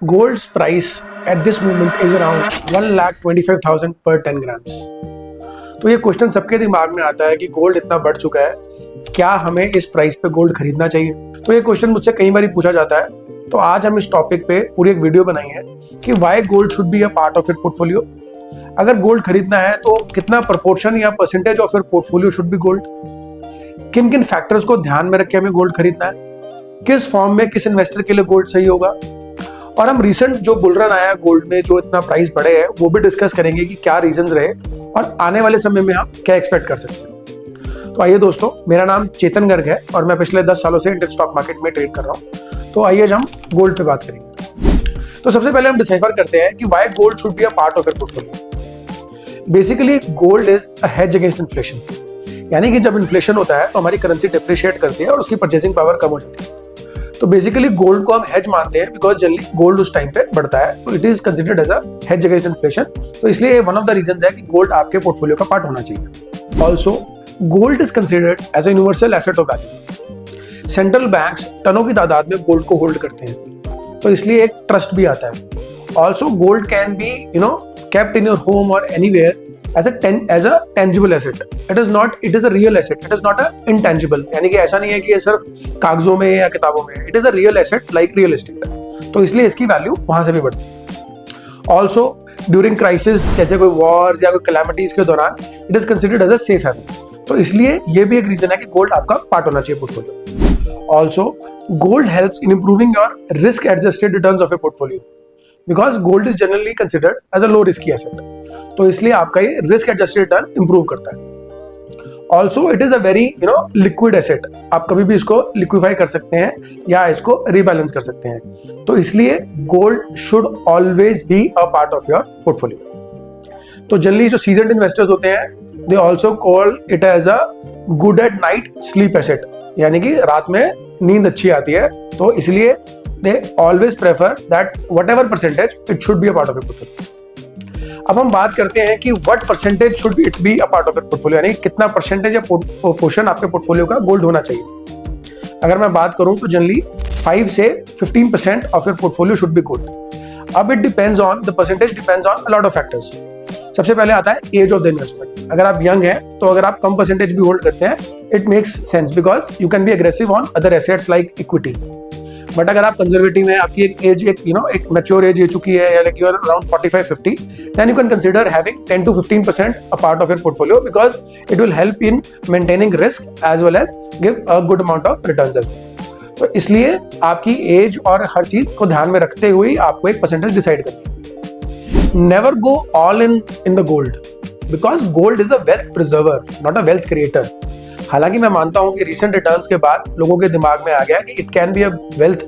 Gold's price at this moment is around 1,25,000 per 10 grams. तो ये question सबके दिमाग में आता है कि गोल्ड इतना बढ़ चुका है, क्या हमें इस प्राइस पे गोल्ड खरीदना चाहिए। तो ये क्वेश्चन मुझसे कई बार पूछा जाता है। तो आज हम इस टॉपिक पे पूरी एक वीडियो बनाई है कि why gold should be a part of your portfolio. अगर गोल्ड खरीदना है तो कितना प्रोपोर्शन या percentage of your portfolio should be gold, किन किन फैक्टर्स को ध्यान में रख के हमें गोल्ड खरीदना है, किस फॉर्म में किस इन्वेस्टर के लिए गोल्ड सही होगा, और हम रिसेंट जो बुल रन आया गोल्ड में जो इतना प्राइस बढ़े है वो भी डिस्कस करेंगे कि क्या रीजंस रहे और आने वाले समय में हम क्या एक्सपेक्ट कर सकते हैं। तो आइए दोस्तों, मेरा नाम चेतन गर्ग है और मैं पिछले 10 सालों से इंडियन स्टॉक मार्केट में ट्रेड कर रहा हूँ। तो आइए हम गोल्ड पे बात करेंगे। तो सबसे पहले हम डिसाइफर करते हैं कि why gold should be a part of your portfolio. Basically gold is a hedge against inflation, यानी कि जब इन्फ्लेशन होता है तो हमारी करेंसी डिप्रिशिएट करती है और उसकी परचेसिंग पावर कम हो जाती है। तो बेसिकली गोल्ड को हम हेज मानते हैं बिकॉज जनरली गोल्ड उस टाइम पे बढ़ता है, तो it is considered as a hedge against inflation. तो इसलिए वन ऑफ द रीजंस है कि गोल्ड आपके पोर्टफोलियो का पार्ट होना चाहिए। Also gold is considered as a universal asset of value. Central banks टनों की तादाद में गोल्ड को होल्ड करते हैं, तो इसलिए एक ट्रस्ट भी आता है। Also gold can be kept in your home or anywhere as a tangible asset. It is a real asset. It is not a intangible. यानी कि ऐसा नहीं है कि ये सिर्फ कागजों में या किताबों में। It is a real asset like real estate. तो इसलिए इसकी वैल्यू वहां से भी बढ़ती है। Also during crisis जैसे कोई wars या कोई calamities के दौरान it is considered as a safe haven. तो इसलिए ये भी एक रीजन है कि गोल्ड आपका पार्ट होना चाहिए portfolio. Also gold helps in improving your risk adjusted returns of a portfolio. Because gold is generally considered as a low risky asset, तो इसलिए आपका ये रिस्क एडजस्टेड रिटर्न इंप्रूव करता है। Also it is a very liquid asset, आप कभी भी इसको लिक्विफाई कर सकते हैं या इसको रिबैलेंस कर सकते हैं। तो इसलिए gold should always be a part of your portfolio. तो जनरली जो सीजन्ड इन्वेस्टर्स होते हैं they also call it as a good at night sleep asset, यानी कि रात में नींद अच्छी आती है, तो इसलिए they always prefer that whatever percentage it should be a part of your portfolio. अब हम बात करते हैं कि what percentage should it be a part of your portfolio, यानी कितना परसेंटेज या पोर्शन आपके पोर्टफोलियो का गोल्ड होना चाहिए। अगर मैं बात करूं तो जनरली 5 से 15% of your portfolio should be gold. अब it depends on the percentage, depends on a lot of factors. सबसे पहले आता है एज ऑफ द इन्वेस्टमेंट। अगर आप यंग हैं तो अगर आप कम परसेंटेज भी होल्ड करते हैं it makes sense because you can be aggressive on other assets like equity. But अगर आप कंजर्वेटिव हैं, आपकी एक एज एक मैच्योर एज हो चुकी है, या like you are around 45-50, then you can consider having 10 to 15% a part of your portfolio because it will help in maintaining risk as well as give a good amount of returns as well. तो इसलिए आपकी as और हर चीज को ध्यान में रखते हुए आपको एक परसेंटेज डिसाइड करनी है। Never go all in the gold because gold is a wealth preserver not a wealth creator. हालांकि मैं मानता हूं कि रिसेंट रिटर्न्स के बाद लोगों के दिमाग में आ गया कि it can be a wealth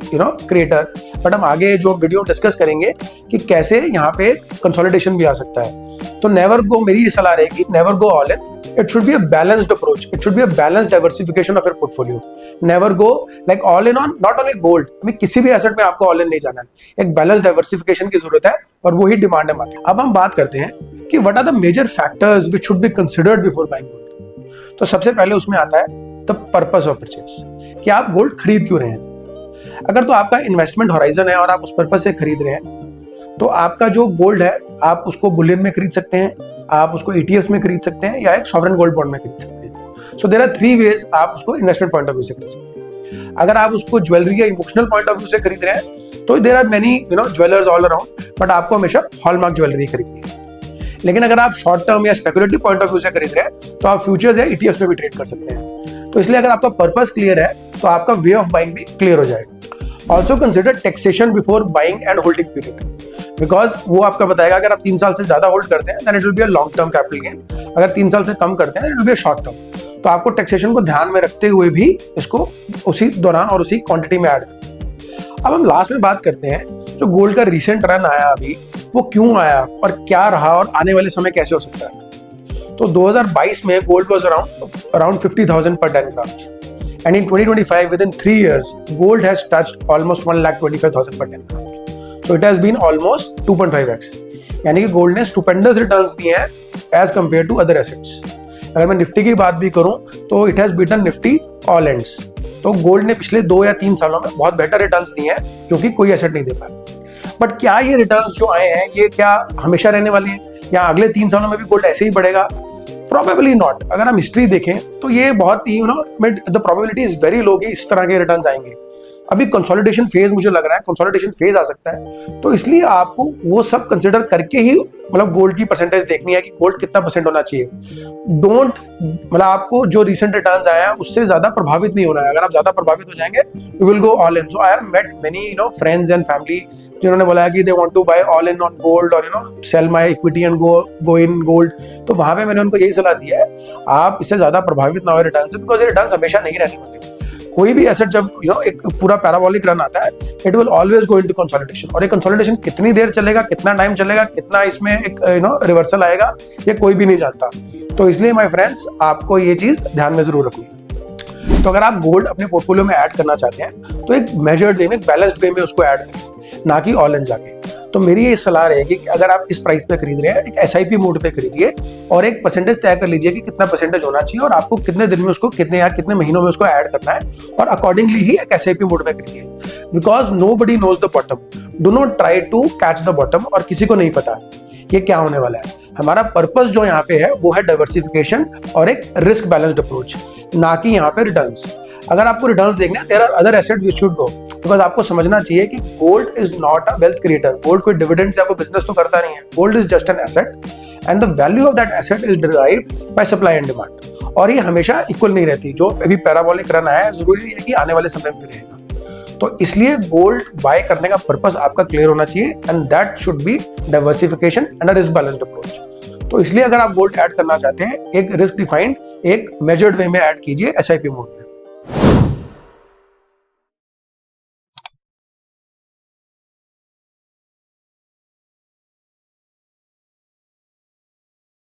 creator, but हम आगे जो वीडियो डिस्कस करेंगे कि कैसे यहाँ पे कंसोलिडेशन भी आ सकता है। तो नेवर गो, मेरी ये सलाह रहेगी, never go all in. It should be a balanced approach, it should be a balanced diversification of your portfolio. Never go like all in on not only gold, हमें किसी भी एसेट में आपको all in नहीं जाना है। एक balance diversification की जरूरत है और वही डिमांड है मार्केट। अब हम बात करते हैं कि what are the major factors which should be considered before buying gold. तो सबसे पहले उसमें आता है द पर्पस ऑफ परचेज, कि आप गोल्ड खरीद क्यों रहे हैं। अगर तो आपका इन्वेस्टमेंट होराइजन है और आप उस पर्पस से खरीद रहे हैं तो आपका जो गोल्ड है आप उसको बुलियन में खरीद सकते हैं, आप उसको ETFs में खरीद सकते हैं या एक सॉवरेन गोल्ड बॉन्ड में खरीद सकते हैं। सो देयर आर 3 वेज आप उसको इन्वेस्टमेंट पॉइंट ऑफ व्यू से खरीद सकते हैं। अगर आप उसको ज्वेलरी या इमोशनल पॉइंट ऑफ व्यू से खरीद रहे हैं तो there are many jewellers all around, but आपको हमेशा हॉलमार्क ज्वेलरी खरीदनी है। लेकिन अगर आप शॉर्ट टर्म या स्पेकुलेटिव पॉइंट ऑफ व्यू से खरीद रहे हैं तो आप फ्यूचर्स या ETFs में भी ट्रेड कर सकते हैं। तो इसलिए अगर आपका पर्पस क्लियर है तो आपका वे ऑफ बाइंग भी क्लियर हो जाएगा। Also consider taxation before buying and holding period, because वो आपका बताएगा अगर आप 3 साल से ज्यादा होल्ड करते हैं then it will be a long term capital gain, अगर 3 साल से कम करते हैं it will be a short term. तो आपको टैक्सेशन को ध्यान में रखते हुए भी इसको उसी दौरान और उसी क्वांटिटी में ऐड करते हैं। अब हम लास्ट में बात करते हैं जो गोल्ड का रिसेंट रन आया अभी वो क्यों आया और क्या रहा और आने वाले समय कैसे हो सकता है। तो 2022 में gold was around 50,000 per 10 grams and in 2025 within 3 years gold has touched almost 1,25,000 per 10 grams. So it has been almost 2.5x, यानी कि गोल्ड ने स्टुपेंडस रिटर्न्स दिए हैं as compare to other assets. अगर मैं निफ्टी की बात भी करूं तो it has beaten Nifty all ends. तो गोल्ड ने पिछले 2 या 3 सालों में बहुत बेटर रिटर्न्स दिए हैं जो कि कोई एसेट नहीं दे पाया। बट क्या ये रिटर्न्स जो आए हैं ये क्या हमेशा रहने वाले हैं, या अगले 3 सालों में भी गोल्ड ऐसे ही बढ़ेगा? Probably not. अगर हम हिस्ट्री देखें तो ये बहुत ही the probability is very low कि इस तरह के रिटर्न्स आएंगे। अभी कंसोलिडेशन फेज मुझे लग रहा है, कंसोलिडेशन फेज आ सकता है, तो इसलिए आपको वो सब कंसिडर करके ही मतलब गोल्ड की परसेंटेज देखनी है कि गोल्ड कितना परसेंट होना चाहिए। डोंट मतलब आपको जो रिसेंट रिटर्न्स आए हैं उससे ज्यादा प्रभावित नहीं होना है। अगर आप ज्यादा प्रभावित हो जाएंगे you will go all in. So I have met many friends and family जिन्होंने बोला कि they want to buy all in on gold और sell my equity and go in gold. तो वहां पे मैंने उनको यही सलाह दी है, आप इससे ज्यादा प्रभावित ना हो रिटर्न से, बिकॉज ये रिटर्न हमेशा नहीं रहने वाले। कोई भी एसेट जब एक पूरा पैराबोलिक रन आता है, it will always go into consolidation. और ये कंसोलिडेशन कितनी देर चलेगा, कितना टाइम चलेगा, कितना इसमें एक रिवर्सल आएगा, ये कोई भी नहीं जानता। तो इसलिए माय फ्रेंड्स आपको ये चीज ध्यान में जरूर रखनी है। तो अगर आप गोल्ड अपने पोर्टफोलियो में ऐड करना चाहते हैं तो एक मेजर्ड वे में, बैलेंस्ड वे में उसको ऐड करें, ना कि ऑल इन जाके। तो मेरी ये सलाह रहेगी कि अगर आप इस प्राइस पे खरीद रहे हैं, एक SIP मोड पे खरीदिए और एक परसेंटेज तय कर लीजिए कि कितना परसेंटेज होना चाहिए और आपको कितने दिन में उसको, कितने महीनों में उसको ऐड करना है, और अकॉर्डिंगली ही एक SIP मोड पे खरीदिए। Because nobody knows the bottom, do not try to catch the bottom. और किसी को नहीं पता ये क्या होने वाला है। हमारा पर्पस जो यहाँ पे है वो है डाइवर्सिफिकेशन और एक रिस्क बैलेंस्ड अप्रोच, ना कि यहाँ पे रिटर्न्स। अगर आपको रिटर्न्स देखना है, there are other assets which should go, because आपको समझना चाहिए कि gold is not a wealth creator. Gold कोई डिविडेंड से आपको बिजनेस तो करता नहीं है। Gold is just an asset and the value of that asset is derived by supply and demand. और ये हमेशा इक्वल नहीं रहती। जो अभी पैराबोलिक रन आया है, जरूरी है कि आने वाले समय में भी रहेगा। तो इसलिए गोल्ड बाय करने का पर्पस आपका क्लियर होना चाहिए, and that should be diversification and a risk balanced approach. तो इसलिए अगर आप गोल्ड ऐड करना चाहते हैं, एक रिस्क डिफाइंड, एक मेजर्ड वे में ऐड कीजिए SIP मोड में।